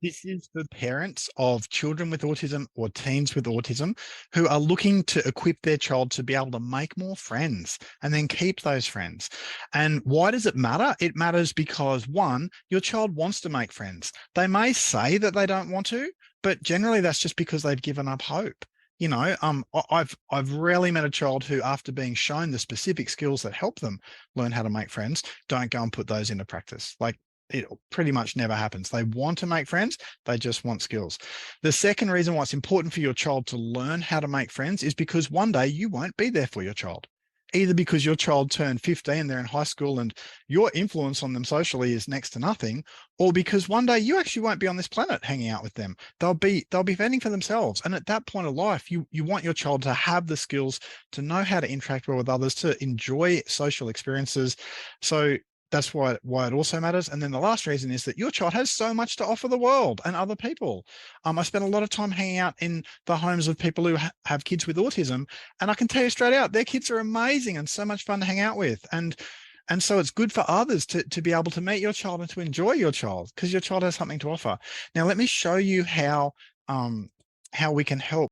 This is for parents of children with autism or teens with autism who are looking to equip their child to be able to make more friends and then keep those friends. And why does it matter? It matters because one, your child wants to make friends. They may say that they don't want to, but generally that's just because they've given up hope. I've rarely met a child who, after being shown the specific skills that help them learn how to make friends, don't go and put those into practice. Like, it pretty much never happens. They want to make friends, they just want skills. The second reason why it's important for your child to learn how to make friends is because one day you won't be there for your child. Either because your child turned 15, they're in high school, and your influence on them socially is next to nothing, or because one day you actually won't be on this planet hanging out with them. They'll be fending for themselves. And at that point of life, you want your child to have the skills to know how to interact well with others, to enjoy social experiences. So that's why it also matters. And then the last reason is that your child has so much to offer the world and other people. I spent a lot of time hanging out in the homes of people who have kids with autism, and I can tell you straight out, their kids are amazing and so much fun to hang out with. And so it's good for others to be able to meet your child and to enjoy your child because your child has something to offer. Now, let me show you how we can help